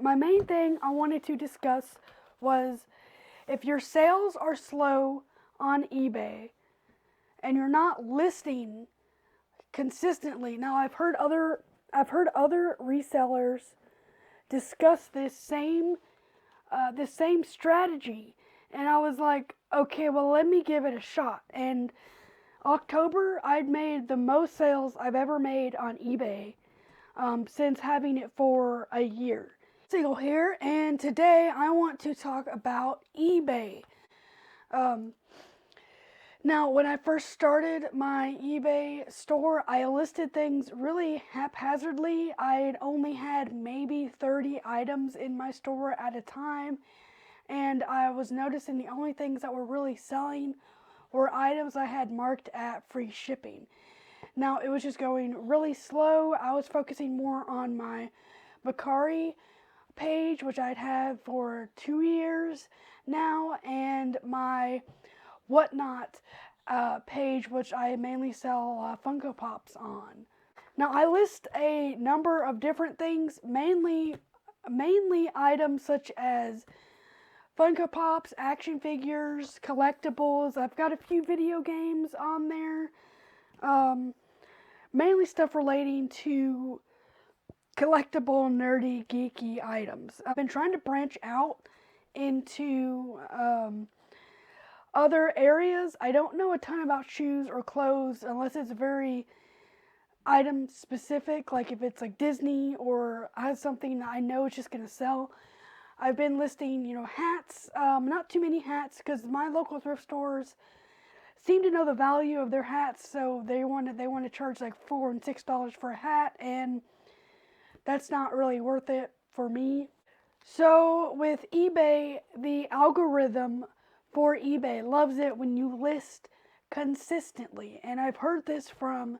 my main thing I wanted to discuss was if your sales are slow on eBay and you're not listing consistently. Now I've heard other resellers discuss this same strategy, and I was like, okay, well, let me give it a shot. And October, I'd made the most sales I've ever made on eBay since having it for a year. Siegel here, and today I want to talk about eBay. Now, when I first started my eBay store, I listed things really haphazardly. I only had maybe 30 items in my store at a time, and I was noticing the only things that were really selling were items I had marked at free shipping. Now, it was just going really slow. I was focusing more on my Mercari page, which I'd had for 2 years now, and my Whatnot page, which I mainly sell Funko Pops on. Now, I list a number of different things, mainly items such as Funko Pops, action figures, collectibles. I've got a few video games on there. Mainly stuff relating to collectible, nerdy, geeky items. I've been trying to branch out into other areas. I don't know a ton about shoes or clothes unless it's very item specific, like if it's like Disney or has something that I know it's just going to sell. I've been listing, hats, not too many hats because my local thrift stores seem to know the value of their hats, so they want to charge like $4 and $6 for a hat, and that's not really worth it for me. So with eBay, the algorithm for eBay loves it when you list consistently, and I've heard this from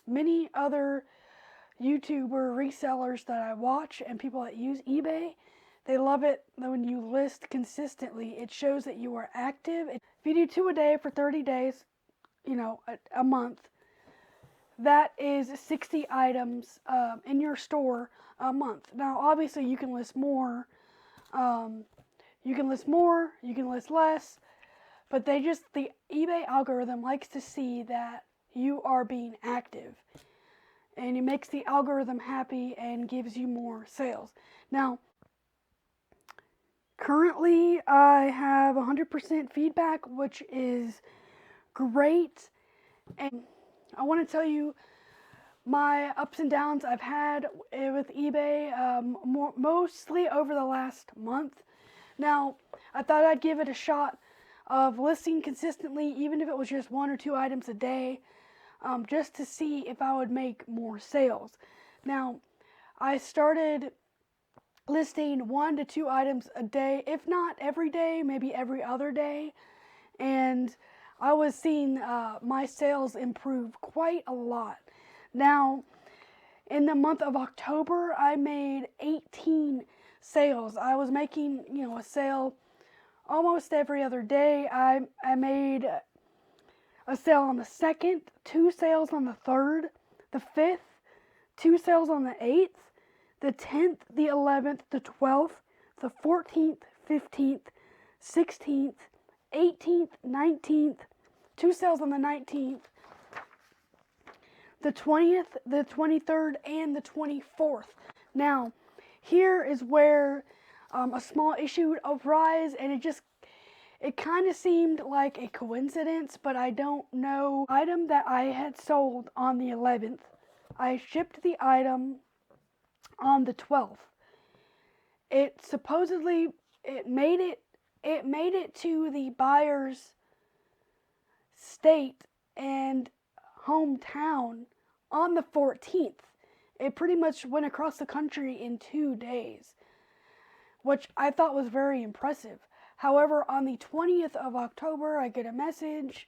many other YouTuber resellers that I watch and people that use eBay. They love it when you list consistently. It shows that you are active. If you do 2 a day for 30 days, a month, that is 60 items in your store a month. Now, obviously, you can list more. You can list more, you can list less, but the eBay algorithm likes to see that you are being active, and it makes the algorithm happy and gives you more sales. Now, currently I have 100% feedback, which is great, and I want to tell you my ups and downs I've had with eBay, mostly over the last month. Now, I thought I'd give it a shot of listing consistently, even if it was just 1 or 2 items a day, just to see if I would make more sales. Now, I started listing 1 to 2 items a day, if not every day, maybe every other day, and I was seeing my sales improve quite a lot. Now, in the month of October, I made 18 sales. I was making, a sale almost every other day. I made a sale on the 2nd, 2 sales on the 3rd, the 5th, 2 sales on the 8th, the 10th, the 11th, the 12th, the 14th, 15th, 16th, 18th, 19th, 2 sales on the 19th, the 20th, the 23rd, and the 24th. Now, here is where a small issue would arise, and it kind of seemed like a coincidence, but I don't know. Item that I had sold on the 11th, I shipped the item on the 12th. It supposedly made it to the buyer's state and hometown on the 14th. It pretty much went across the country in 2 days, which I thought was very impressive. However, on the 20th of October, I get a message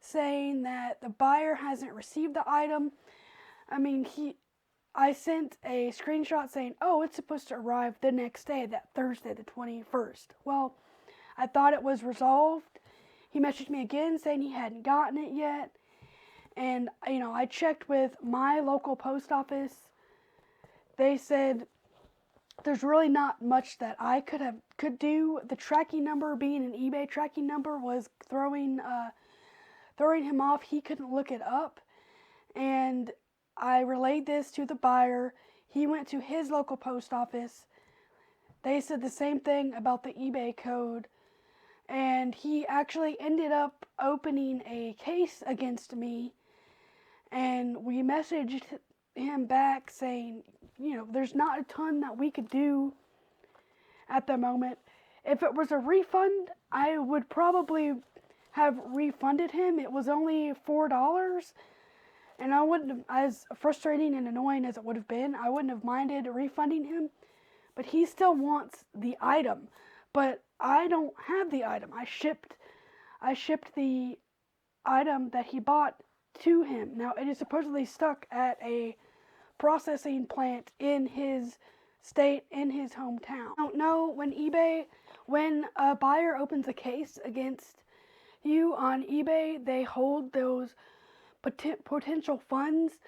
saying that the buyer hasn't received the item. I sent a screenshot saying, oh, it's supposed to arrive the next day, that Thursday, the 21st. Well, I thought it was resolved. He messaged me again saying he hadn't gotten it yet. And, I checked with my local post office. They said there's really not much that I could do. The tracking number, being an eBay tracking number, was throwing him off. He couldn't look it up, and I relayed this to the buyer. He went to his local post office. They said the same thing about the eBay code, and he actually ended up opening a case against me, and we messaged him back saying, there's not a ton that we could do at the moment. If it was a refund, I would probably have refunded him. It was only $4, and I wouldn't have, as frustrating and annoying as it would have been, I wouldn't have minded refunding him. But he still wants the item, but I don't have the item. I shipped the item that he bought to him. Now, it is supposedly stuck at a processing plant in his state, in his hometown. I don't know, when a buyer opens a case against you on eBay, they hold those potential funds.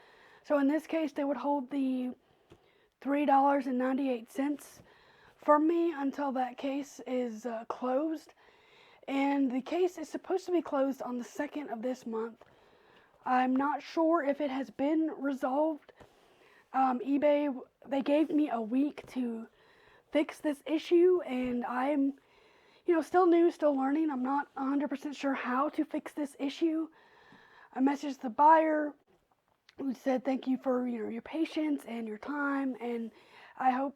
So in this case, they would hold the $3.98 from me until that case is closed. And the case is supposed to be closed on the 2nd of this month. I'm not sure if it has been resolved. eBay, they gave me a week to fix this issue, and I'm, still new, still learning. I'm not 100% sure how to fix this issue. I messaged the buyer, who said thank you for your patience and your time, and I hope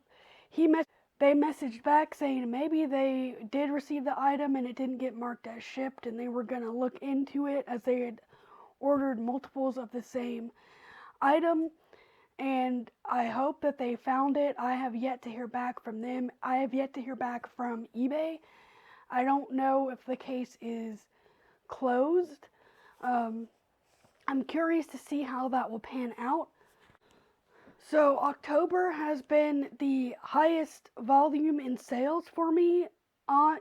they messaged back saying maybe they did receive the item and it didn't get marked as shipped, and they were going to look into it as they had ordered multiples of the same item, and I hope that they found it. I have yet to hear back from them. I have yet to hear back from eBay. I don't know if the case is closed. I'm curious to see how that will pan out. So October has been the highest volume in sales for me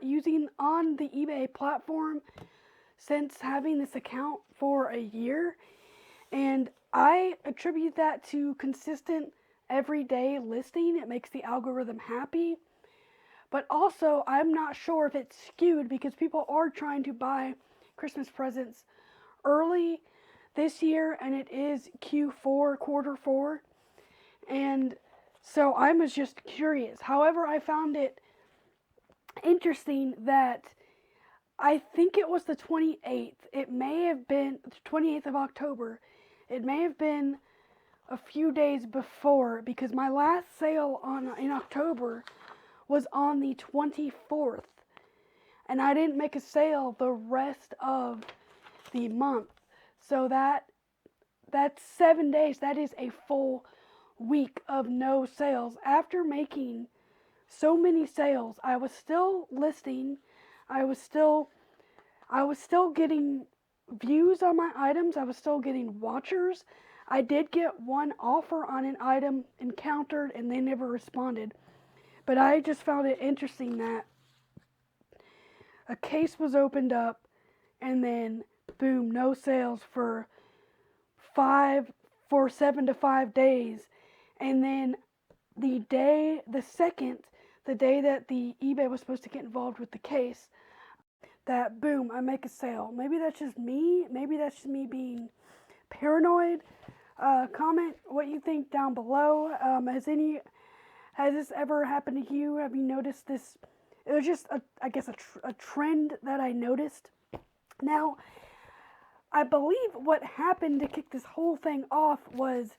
using on the eBay platform since having this account for a year, and I attribute that to consistent everyday listing. It makes the algorithm happy, but also I'm not sure if it's skewed because people are trying to buy Christmas presents early this year, and it is Q4, quarter four, and so I was just curious. However, I found it interesting that I think it was the 28th. It may have been the 28th of October. It may have been a few days before, because my last sale in October was on the 24th, and I didn't make a sale the rest of the month. So that's 7 days. That is a full week of no sales. After making so many sales, I was still listing. I was still getting views on my items. I was still getting watchers. I did get one offer on an item encountered, and they never responded. But I just found it interesting that a case was opened up, and then boom, no sales for 7 to 5 days. And then the day that the eBay was supposed to get involved with the case, that boom, I make a sale. Maybe that's just me. Maybe that's just me being paranoid. Comment what you think down below. Has this ever happened to you? Have you noticed this? It was just a trend that I noticed. Now, I believe what happened to kick this whole thing off was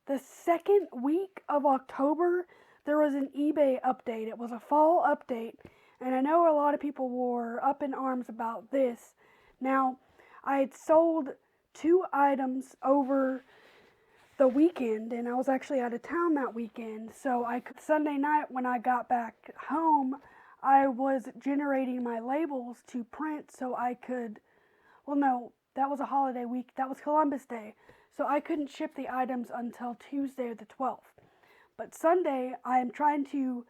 the second week of October. There was an eBay update. It was a fall update, and I know a lot of people were up in arms about this. Now, I had sold 2 items over the weekend, and I was actually out of town that weekend. So Sunday night when I got back home, I was generating my labels to print so I could, well, no, that was a holiday week. That was Columbus Day. So I couldn't ship the items until Tuesday the 12th. But Sunday, I am trying to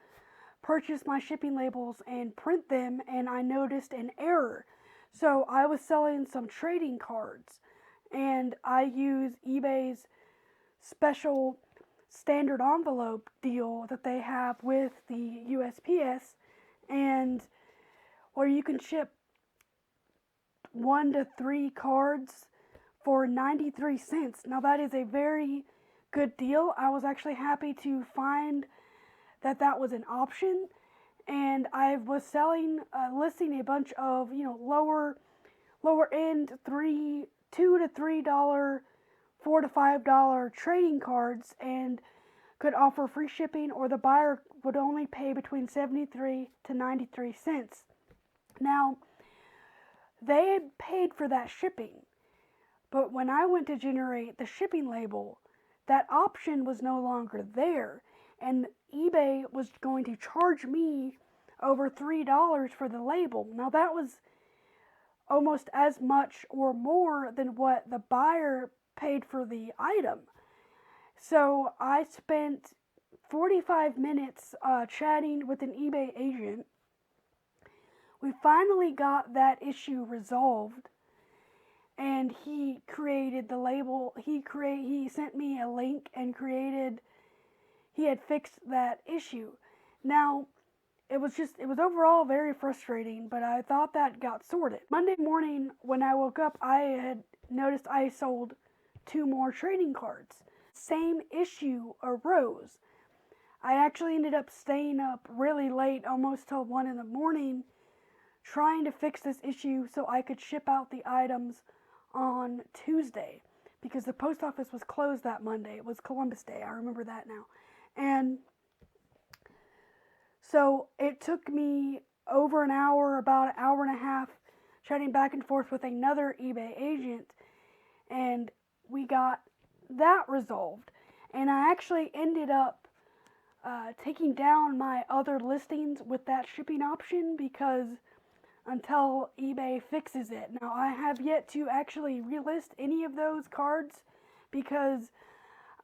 purchase my shipping labels and print them, and I noticed an error. So I was selling some trading cards, and I use eBay's special standard envelope deal that they have with the USPS, and where you can ship 1 to 3 cards for 93 cents. Now that is a very good deal. I was actually happy to find that that was an option, and I was listing a bunch of lower end $2 to $3, $4 to $5 trading cards, and could offer free shipping, or the buyer would only pay between 73 to 93 cents. Now, they had paid for that shipping, but when I went to generate the shipping label, that option was no longer there, and eBay was going to charge me over $3 for the label. Now that was almost as much or more than what the buyer paid for the item. So I spent 45 minutes chatting with an eBay agent. We finally got that issue resolved, and he created the label. He sent me a link and he had fixed that issue. Now, it was overall very frustrating, but I thought that got sorted. Monday morning when I woke up, I had noticed I sold 2 more trading cards. Same issue arose. I actually ended up staying up really late, almost till 1 in the morning, trying to fix this issue so I could ship out the items on Tuesday, because the post office was closed that Monday. It was Columbus Day. I remember that now. And so it took me over an hour, about an hour and a half, chatting back and forth with another eBay agent, and we got that resolved. And I actually ended up taking down my other listings with that shipping option, because until eBay fixes it. Now, I have yet to actually relist any of those cards, because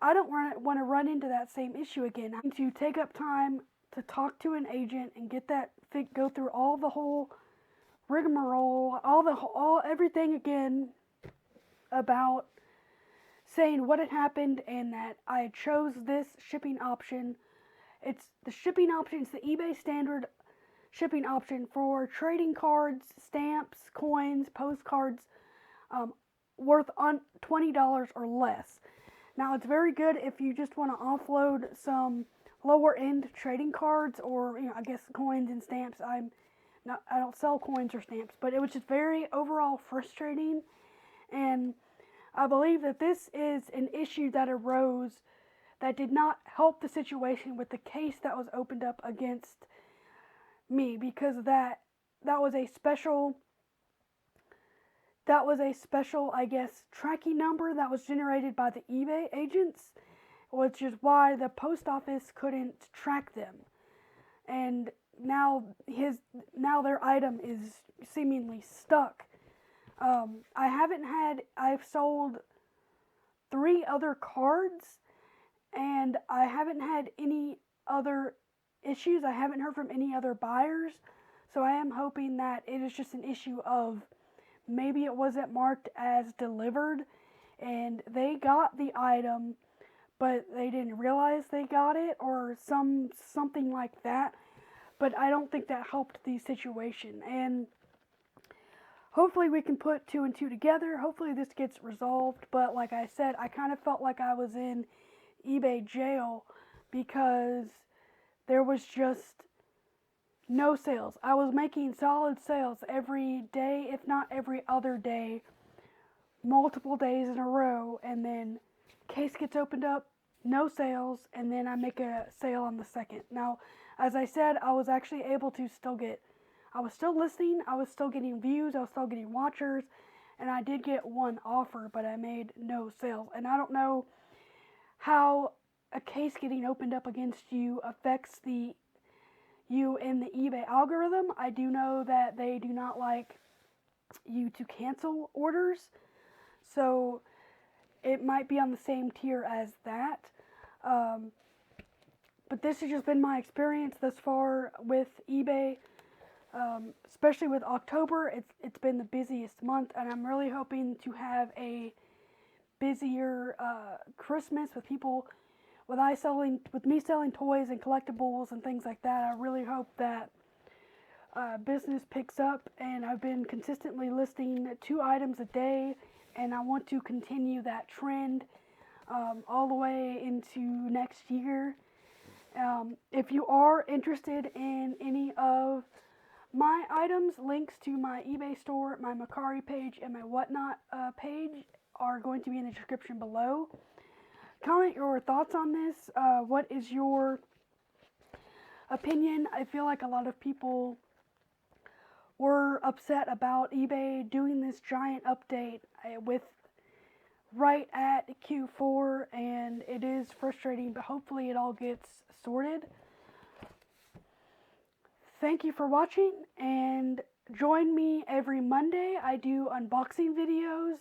I don't want to run into that same issue again. I need to take up time to talk to an agent and get that go through all the whole rigmarole, everything again about saying what had happened and that I chose this shipping option. It's the shipping option, it's the eBay standard shipping option for trading cards, stamps, coins, postcards, worth $20 or less. Now, it's very good if you just want to offload some lower end trading cards, or I guess coins and stamps. I don't sell coins or stamps, but it was just very overall frustrating, and I believe that this is an issue that arose that did not help the situation with the case that was opened up against me, because that was a special, I guess, tracking number that was generated by the eBay agents, which is why the post office couldn't track them. And now their item is seemingly stuck. I've sold 3 other cards, and I haven't had any other issues. I haven't heard from any other buyers, so I am hoping that it is just an issue of maybe it wasn't marked as delivered and they got the item but they didn't realize they got it, or something like that. But I don't think that helped the situation, and hopefully we can put 2 and 2 together. Hopefully this gets resolved. But like I said, I kind of felt like I was in eBay jail, because there was just no sales. I was making solid sales every day, if not every other day, multiple days in a row, and then case gets opened up, no sales, and then I make a sale on the second. Now, as I said, I was actually able to I was still listing, I was still getting views, I was still getting watchers, and I did get 1 offer, but I made no sales. And I don't know how a case getting opened up against you affects you in the eBay algorithm. I do know that they do not like you to cancel orders, so it might be on the same tier as that. But this has just been my experience thus far with eBay, especially with October. It's been the busiest month, and I'm really hoping to have a busier Christmas with people with me selling toys and collectibles and things like that, I really hope that business picks up, and I've been consistently listing 2 items a day, and I want to continue that trend all the way into next year. If you are interested in any of my items, links to my eBay store, my Mercari page, and my Whatnot page are going to be in the description below. Comment your thoughts on this. What is your opinion? I feel like a lot of people were upset about eBay doing this giant update with right at Q4, and it is frustrating, but hopefully it all gets sorted. Thank you for watching, and join me every Monday. I do unboxing videos.